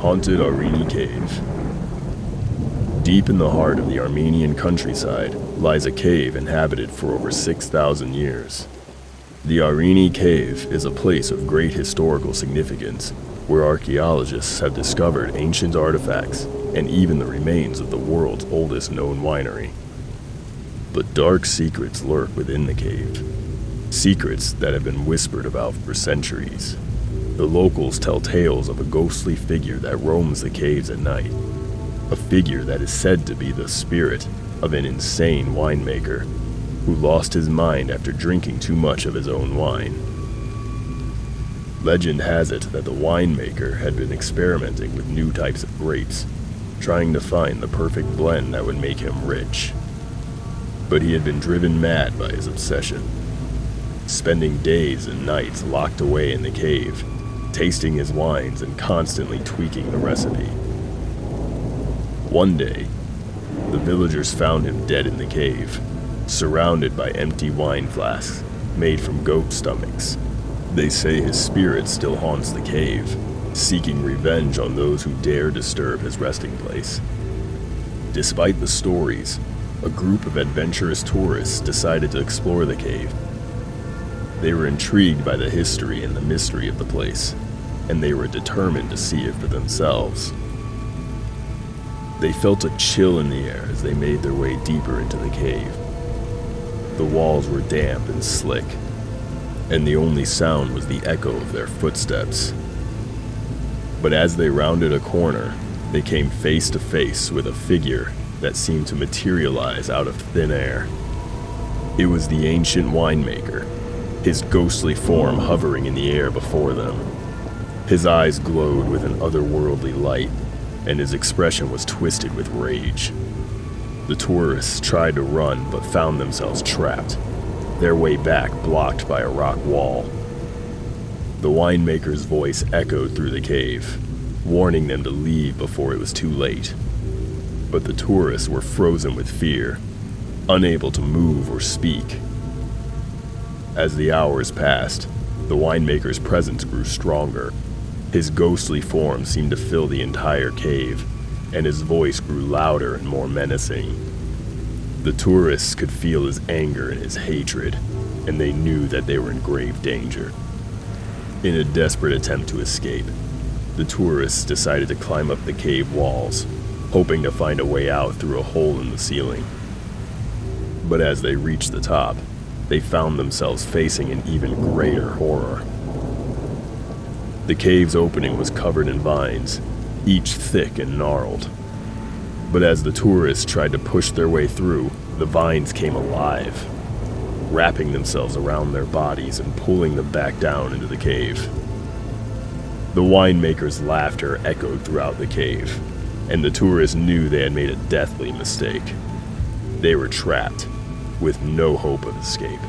Haunted Armenia Cave. Deep in the heart of the Armenian countryside lies a cave inhabited for over 6,000 years. The Armenia Cave is a place of great historical significance, where archaeologists have discovered ancient artifacts and even the remains of the world's oldest known winery. But dark secrets lurk within the cave, secrets that have been whispered about for centuries. The locals tell tales of a ghostly figure that roams the caves at night, a figure that is said to be the spirit of an insane winemaker who lost his mind after drinking too much of his own wine. Legend has it that the winemaker had been experimenting with new types of grapes, trying to find the perfect blend that would make him rich. But he had been driven mad by his obsession, spending days and nights locked away in the cave, tasting his wines and constantly tweaking the recipe. One day, the villagers found him dead in the cave, surrounded by empty wine flasks made from goat stomachs. They say his spirit still haunts the cave, seeking revenge on those who dare disturb his resting place. Despite the stories, a group of adventurous tourists decided to explore the cave. They were intrigued by the history and the mystery of the place, and they were determined to see it for themselves. They felt a chill in the air as they made their way deeper into the cave. The walls were damp and slick, and the only sound was the echo of their footsteps. But as they rounded a corner, they came face to face with a figure that seemed to materialize out of thin air. It was the ancient winemaker, his ghostly form hovering in the air before them. His eyes glowed with an otherworldly light, and his expression was twisted with rage. The tourists tried to run but found themselves trapped, their way back blocked by a rock wall. The winemaker's voice echoed through the cave, warning them to leave before it was too late. But the tourists were frozen with fear, unable to move or speak. As the hours passed, the winemaker's presence grew stronger. His ghostly form seemed to fill the entire cave, and his voice grew louder and more menacing. The tourists could feel his anger and his hatred, and they knew that they were in grave danger. In a desperate attempt to escape, the tourists decided to climb up the cave walls, hoping to find a way out through a hole in the ceiling. But as they reached the top, they found themselves facing an even greater horror. The cave's opening was covered in vines, each thick and gnarled. But as the tourists tried to push their way through, the vines came alive, wrapping themselves around their bodies and pulling them back down into the cave. The winemaker's laughter echoed throughout the cave, and the tourists knew they had made a deathly mistake. They were trapped, with no hope of escape.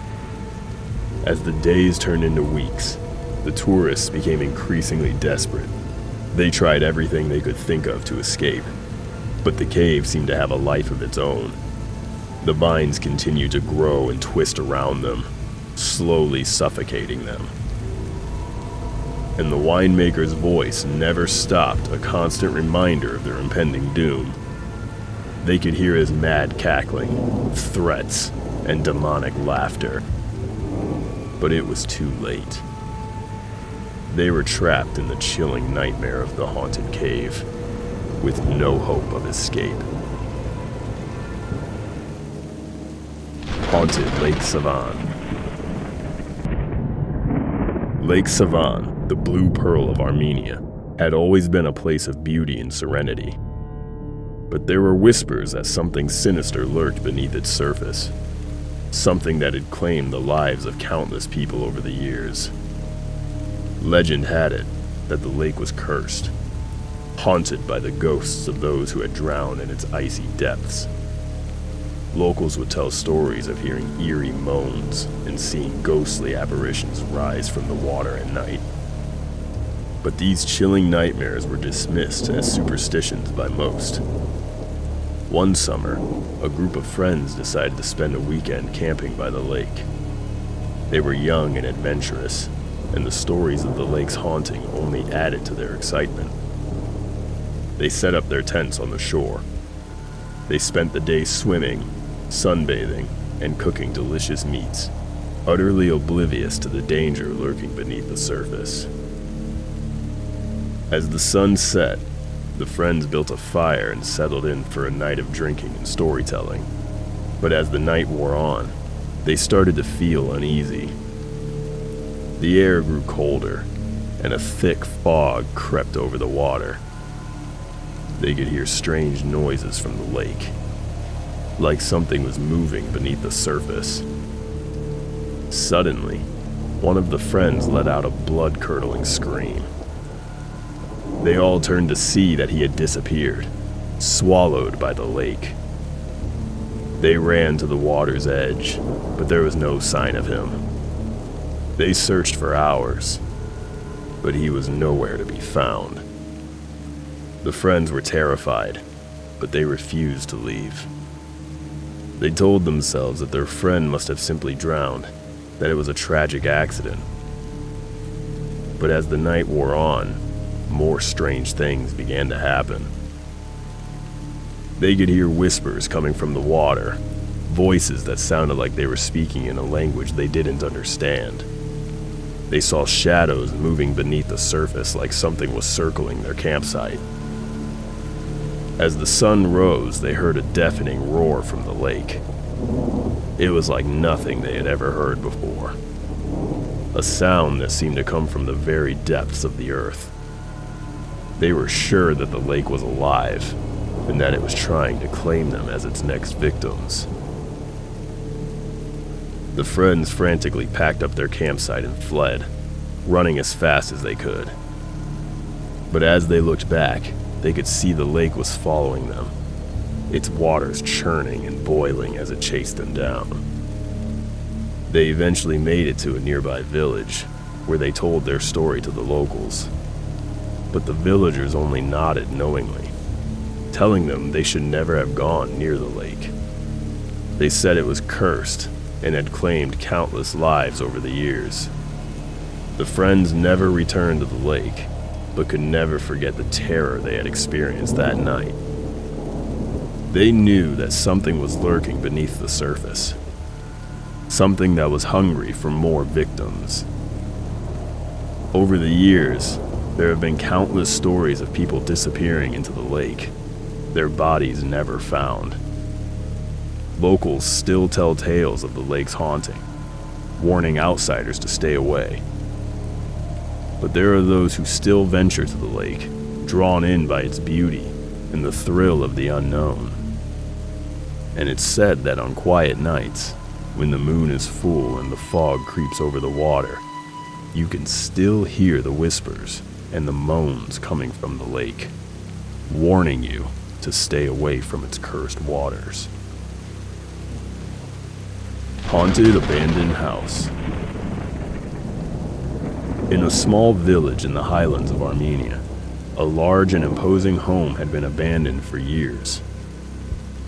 As the days turned into weeks, the tourists became increasingly desperate. They tried everything they could think of to escape, but the cave seemed to have a life of its own. The vines continued to grow and twist around them, slowly suffocating them. And the winemaker's voice never stopped, a constant reminder of their impending doom. They could hear his mad cackling, threats, and demonic laughter. But it was too late. They were trapped in the chilling nightmare of the haunted cave, with no hope of escape. Haunted Lake Savan. Lake Savan, the blue pearl of Armenia, had always been a place of beauty and serenity. But there were whispers that something sinister lurked beneath its surface, something that had claimed the lives of countless people over the years. Legend had it that the lake was cursed, haunted by the ghosts of those who had drowned in its icy depths. Locals would tell stories of hearing eerie moans and seeing ghostly apparitions rise from the water at night. But these chilling nightmares were dismissed as superstitions by most. One summer, a group of friends decided to spend a weekend camping by the lake. They were young and adventurous, and the stories of the lake's haunting only added to their excitement. They set up their tents on the shore. They spent the day swimming, sunbathing, and cooking delicious meats, utterly oblivious to the danger lurking beneath the surface. As the sun set, the friends built a fire and settled in for a night of drinking and storytelling. But as the night wore on, they started to feel uneasy. The air grew colder, and a thick fog crept over the water. They could hear strange noises from the lake, like something was moving beneath the surface. Suddenly, one of the friends let out a blood-curdling scream. They all turned to see that he had disappeared, swallowed by the lake. They ran to the water's edge, but there was no sign of him. They searched for hours, but he was nowhere to be found. The friends were terrified, but they refused to leave. They told themselves that their friend must have simply drowned, that it was a tragic accident. But as the night wore on, more strange things began to happen. They could hear whispers coming from the water, voices that sounded like they were speaking in a language they didn't understand. They saw shadows moving beneath the surface like something was circling their campsite. As the sun rose, they heard a deafening roar from the lake. It was like nothing they had ever heard before. A sound that seemed to come from the very depths of the earth. They were sure that the lake was alive, and that it was trying to claim them as its next victims. The friends frantically packed up their campsite and fled, running as fast as they could. But as they looked back, they could see the lake was following them, its waters churning and boiling as it chased them down. They eventually made it to a nearby village, where they told their story to the locals. But the villagers only nodded knowingly, telling them they should never have gone near the lake. They said it was cursed and had claimed countless lives over the years. The friends never returned to the lake, but could never forget the terror they had experienced that night. They knew that something was lurking beneath the surface, something that was hungry for more victims. Over the years, there have been countless stories of people disappearing into the lake, their bodies never found. Locals still tell tales of the lake's haunting, warning outsiders to stay away. But there are those who still venture to the lake, drawn in by its beauty and the thrill of the unknown. And it's said that on quiet nights, when the moon is full and the fog creeps over the water, you can still hear the whispers and the moans coming from the lake, warning you to stay away from its cursed waters. Haunted abandoned house. In a small village in the highlands of Armenia, a large and imposing home had been abandoned for years.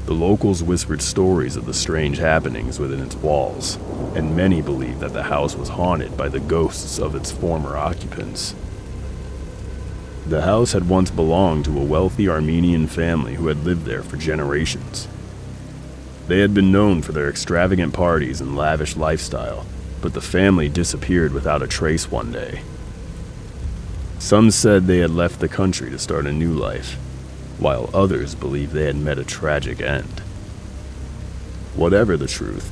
The locals whispered stories of the strange happenings within its walls, and many believed that the house was haunted by the ghosts of its former occupants. The house had once belonged to a wealthy Armenian family who had lived there for generations. They had been known for their extravagant parties and lavish lifestyle, but the family disappeared without a trace one day. Some said they had left the country to start a new life, while others believed they had met a tragic end. Whatever the truth,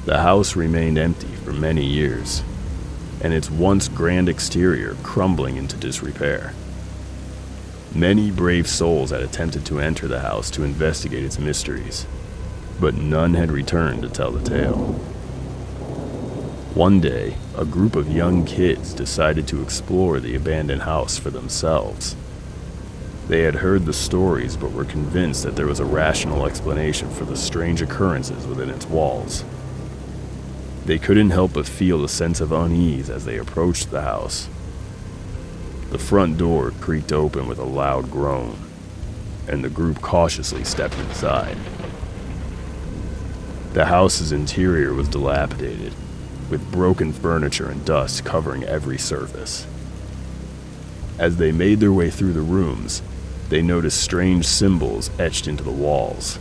the house remained empty for many years, and its once grand exterior crumbling into disrepair. Many brave souls had attempted to enter the house to investigate its mysteries, but none had returned to tell the tale. One day, a group of young kids decided to explore the abandoned house for themselves. They had heard the stories but were convinced that there was a rational explanation for the strange occurrences within its walls. They couldn't help but feel a sense of unease as they approached the house. The front door creaked open with a loud groan, and the group cautiously stepped inside. The house's interior was dilapidated, with broken furniture and dust covering every surface. As they made their way through the rooms, They noticed strange symbols etched into the walls,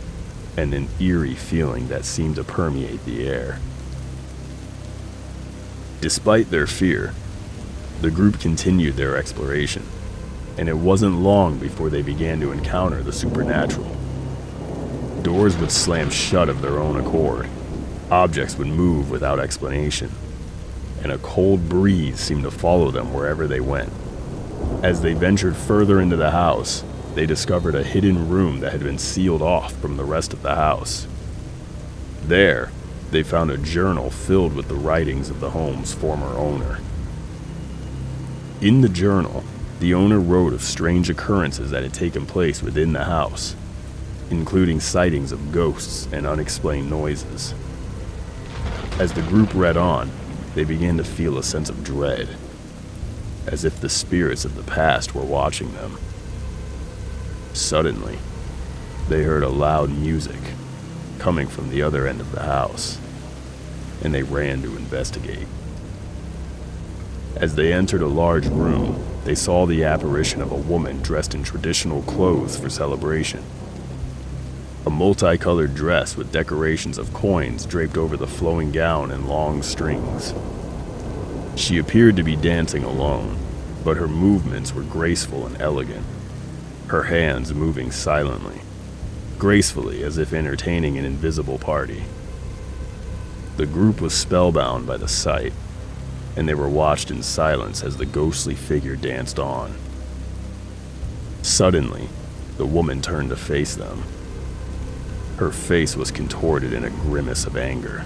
and an eerie feeling that seemed to permeate the air. Despite their fear, the group continued their exploration, and it wasn't long before they began to encounter the supernatural. Doors would slam shut of their own accord, objects would move without explanation, and a cold breeze seemed to follow them wherever they went. As they ventured further into the house, they discovered a hidden room that had been sealed off from the rest of the house. There, they found a journal filled with the writings of the home's former owner. In the journal, the owner wrote of strange occurrences that had taken place within the house, including sightings of ghosts and unexplained noises. As the group read on, they began to feel a sense of dread, as if the spirits of the past were watching them. Suddenly, they heard a loud music coming from the other end of the house, and they ran to investigate. As they entered a large room, they saw the apparition of a woman dressed in traditional clothes for celebration. A multicolored dress with decorations of coins draped over the flowing gown and long strings. She appeared to be dancing alone, but her movements were graceful and elegant, her hands moving silently, gracefully as if entertaining an invisible party. The group was spellbound by the sight, and they were watched in silence as the ghostly figure danced on. Suddenly, the woman turned to face them. Her face was contorted in a grimace of anger,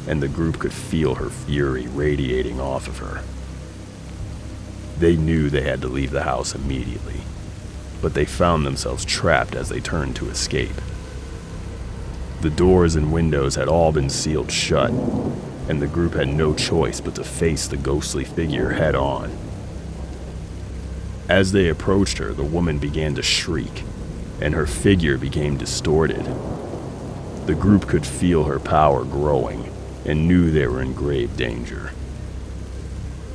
and the group could feel her fury radiating off of her. They knew they had to leave the house immediately, but they found themselves trapped as they turned to escape. The doors and windows had all been sealed shut, and the group had no choice but to face the ghostly figure head on. As they approached her, the woman began to shriek, and her figure became distorted. The group could feel her power growing, and knew they were in grave danger.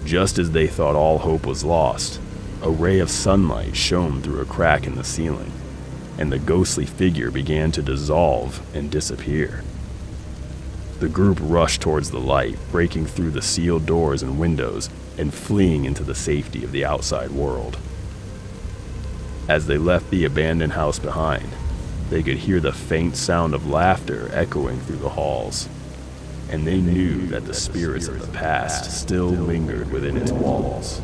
Just as they thought all hope was lost, a ray of sunlight shone through a crack in the ceiling, and the ghostly figure began to dissolve and disappear. The group rushed towards the light, breaking through the sealed doors and windows and fleeing into the safety of the outside world. As they left the abandoned house behind, they could hear the faint sound of laughter echoing through the halls, and they knew that the spirits of the past still lingered within its walls.